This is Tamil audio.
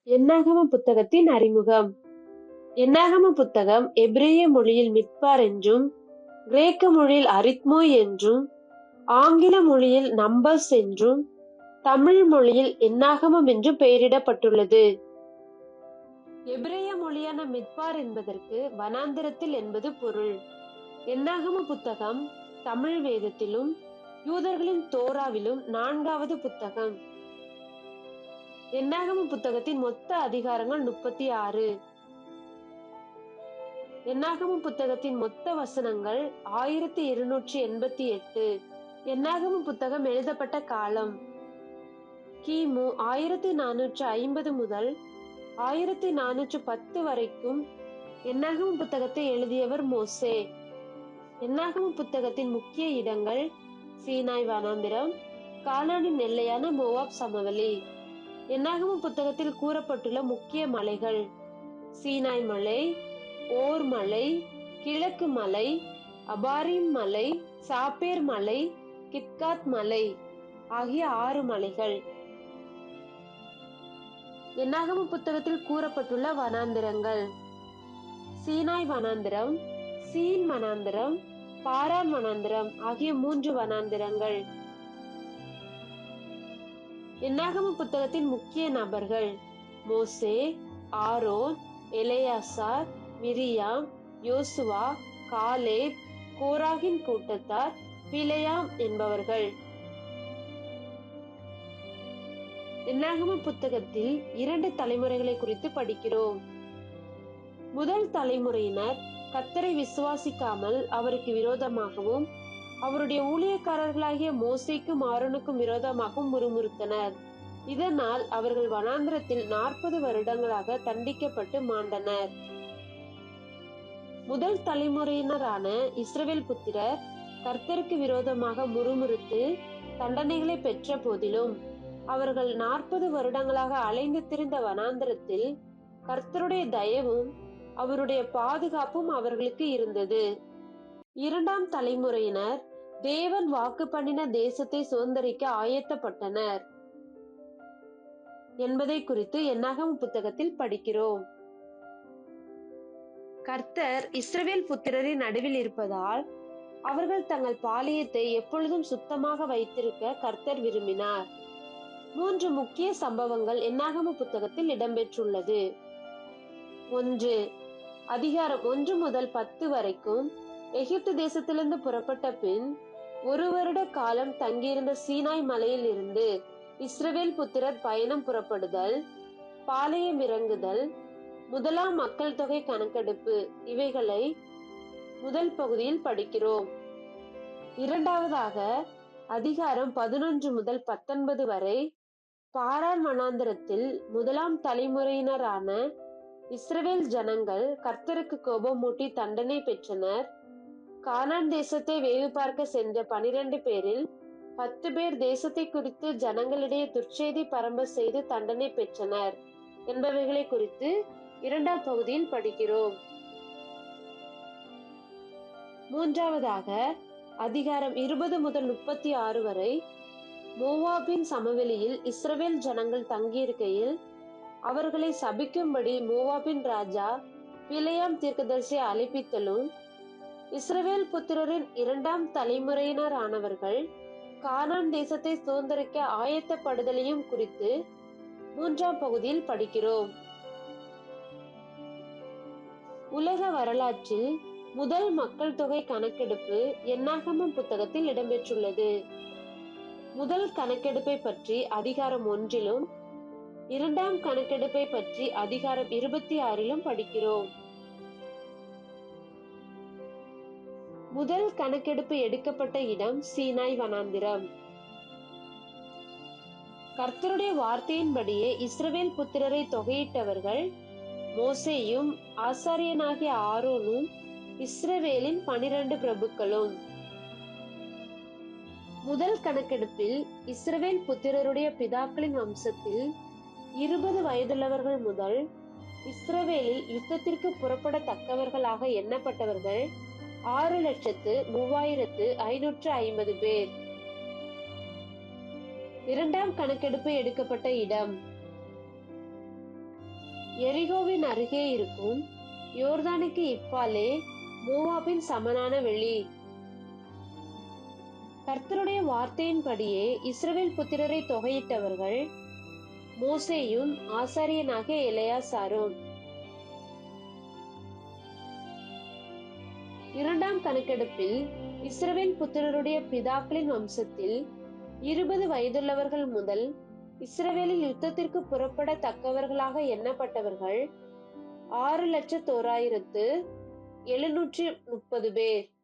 என்னாகம புத்தகத்தின் அறிமுகம். என்னாகம புத்தகம் எபிரேய மொழியில் மிட்பார் என்றும், கிரேக்க மொழியில் அரித்மோய் என்றும், ஆங்கில மொழியில் நம்பர்ஸ் என்றும், தமிழ் மொழியில் என்னாகமம் என்றும் பெயரிடப்பட்டுள்ளது. எபிரேய மொழியான மிட்பார் என்பதற்கு வனாந்திரத்தில் என்பது பொருள். என்னாகம புத்தகம் தமிழ் வேதத்திலும் யூதர்களின் தோராவிலும் 4வது புத்தகம். என்னாகம புத்தகத்தின் மொத்த அதிகாரங்கள் 36. என்னாகம புத்தகத்தின் மொத்த வசனங்கள் 1288. என்னாகம புத்தகம் எழுதப்பட்ட காலம் கிமு 1450 முதல் 1410 வரைக்கும். என்னாகம புத்தகத்தை எழுதியவர் மோசே. என்னாகம புத்தகத்தின் முக்கிய இடங்கள் சீனாய் வனாந்திரம், கானானின் எல்லையான மோவாப் சமவெளி. என்னாகம புத்தகத்தில் கூறப்பட்டுள்ள முக்கிய மலைகள் சீனாய் மலை, ஓர் மலை, கிழக்கு மலை, அபாரிம் மலை, சாப்பேர் மலை, கித்காத் மலை ஆகிய 6 மலைகள். என்னாகம புத்தகத்தில் கூறப்பட்டுள்ள வனாந்திரங்கள் சீனாய் வனாந்திரம், சீன் வனாந்திரம், பாரான் வனாந்திரம் ஆகிய 3 வனாந்திரங்கள். என்னாகம புத்தகத்தின் முக்கிய நபர்கள் மோசே, ஆரோன், எலெயாசார், மிரியாம், யோசுவா, காலேப், கோராகின் கூட்டத்தார், பிலேயாம் என்பவர்கள். என்னாகம புத்தகத்தில் 2 தலைமுறைகளை குறித்து படிக்கிறோம். முதல் தலைமுறையினர் கர்த்தரை விசுவாசிக்காமல் அவருக்கு விரோதமாகவும் அவருடைய ஊழியக்காரர்களாகிய மோசேக்கும் ஆரோனுக்கும் விரோதமாகவும் முறுமுறுத்தனர். இதனால் அவர்கள் வனாந்திரத்தில் 40 வருடங்களாக தண்டிக்கப்பட்டு மாண்டனர். முதல் தலைமுறையினரான இஸ்ரவேல் புத்திரர் கர்த்தருக்கு விரோதமாக முறுமுறுத்து தண்டனைகளை பெற்ற போதிலும் அவர்கள் 40 வருடங்களாக அலைந்து திரிந்த வனாந்திரத்தில் கர்த்தருடைய தயவும் அவருடைய பாதுகாப்பும் அவர்களுக்கு இருந்தது. 2ஆம் தலைமுறையினர் தேவன் வாக்கு பண்ணின தேசத்தை சுதந்தரிக்க ஆயத்தப்பட்டனர் என்பதை குறித்து என்னாகம புத்தகத்தில் படிக்கிறோம். கர்த்தர் இஸ்ரவேல் புத்திரரின் நடுவில் இருப்பதால் அவர்கள் தங்கள் பாளையத்தை எப்பொழுதும் சுத்தமாக வைத்திருக்க கர்த்தர் விரும்பினார். 3 முக்கிய சம்பவங்கள் என்னாகம புத்தகத்தில் இடம்பெற்றுள்ளது. 1. அதிகாரம் 1 முதல் 10 வரைக்கும். எகிப்து தேசத்திலிருந்து புறப்பட்ட பின் 1 வருட காலம் தங்கியிருந்த சீனாய் மலையில் இருந்து இஸ்ரவேல் புத்திரர் பயணம் புறப்படுதல், பாளையம் இறங்குதல், முதலாம் மக்கள் தொகை கணக்கெடுப்பு இவைகளை முதல் பகுதியில் படிக்கிறோம். 2வதாக அதிகாரம் 11 முதல் 19 வரை பாரான் வனாந்திரத்தில் முதலாம் தலைமுறையினரான இஸ்ரவேல் ஜனங்கள் கர்த்தருக்கு கோபமூட்டி தண்டனை பெற்றனர். கானான் தேசத்தை வேவு பார்க்க சென்ற 12 பேரில் 10 பேர் தேசத்தை குறித்து ஜனங்களிடையே துர்ச்செய்தி பரம்ப செய்து தண்டனை பெற்றனர் என்பவைகளை குறித்து 2ஆம் பகுதியில் படிக்கிறோம். 3வதாக அதிகாரம் 20 முதல் 36 வரை மோவாபின் சமவெளியில் இஸ்ரவேல் ஜனங்கள் தங்கியிருக்கையில் அவர்களை சபிக்கும்படி மோவாபின் ராஜா பிலேயாம் தீர்க்கதரிசியை அழைப்பித்தலும், இஸ்ரவேல் புத்திரரின் 2ஆம் தலைமுறையினரானவர்கள் கானான் தேசத்தை சுதந்தரிக்க ஆயத்தப்படுதலையும் குறித்து 3ஆம் பகுதியில் படிக்கிறோம். உலக வரலாற்றில் முதல் மக்கள் தொகை கணக்கெடுப்பு என்னாகம புத்தகத்தில் இடம்பெற்றுள்ளது. முதல் கணக்கெடுப்பை பற்றி அதிகாரம் 1லும் 2ஆம் கணக்கெடுப்பை பற்றி அதிகாரம் 26லும் படிக்கிறோம். முதல் கணக்கெடுப்பு எடுக்கப்பட்ட இடம் சீனாய் வனாந்திரம். கர்த்தருடைய வார்த்தையின்படியே இஸ்ரவேல் புத்திரரை தொகையிட்டவர்கள் மோசேயும் ஆசாரியனாகிய ஆரோனும் இஸ்ரவேலின் 12 பிரபுக்களும். முதல் கணக்கெடுப்பில் இஸ்ரவேல் புத்திரருடைய பிதாக்களின் வம்சத்தில் 20 வயதுள்ளவர்கள் முதல் இஸ்ரவேலில் யுத்தத்திற்கு புறப்படத்தக்கவர்களாக எண்ணப்பட்டவர்கள் 6,3550 பேர். 2ஆம் கணக்கெடுப்பு எடுக்கப்பட்ட இடம் எரிகோவின் அருகே இருக்கும் யோர்தானுக்கு இப்பாலே மோவாபின் சமனான வெளி. கர்த்தருடைய வார்த்தையின்படியே இஸ்ரவேல் புத்திரரை தொகையிட்டவர்கள் மோசேயும் ஆசாரியனாகிய எலெயாசாரும். இரண்டாம் கணக்கெடுப்பில் இஸ்ரவேல் புத்திரருடைய பிதாக்களின் வம்சத்தில் 20 வயதுள்ளவர்கள் முதல் இஸ்ரவேலில் யுத்தத்திற்கு புறப்பட தக்கவர்களாக எண்ணப்பட்டவர்கள் 6,01,730 பேர்.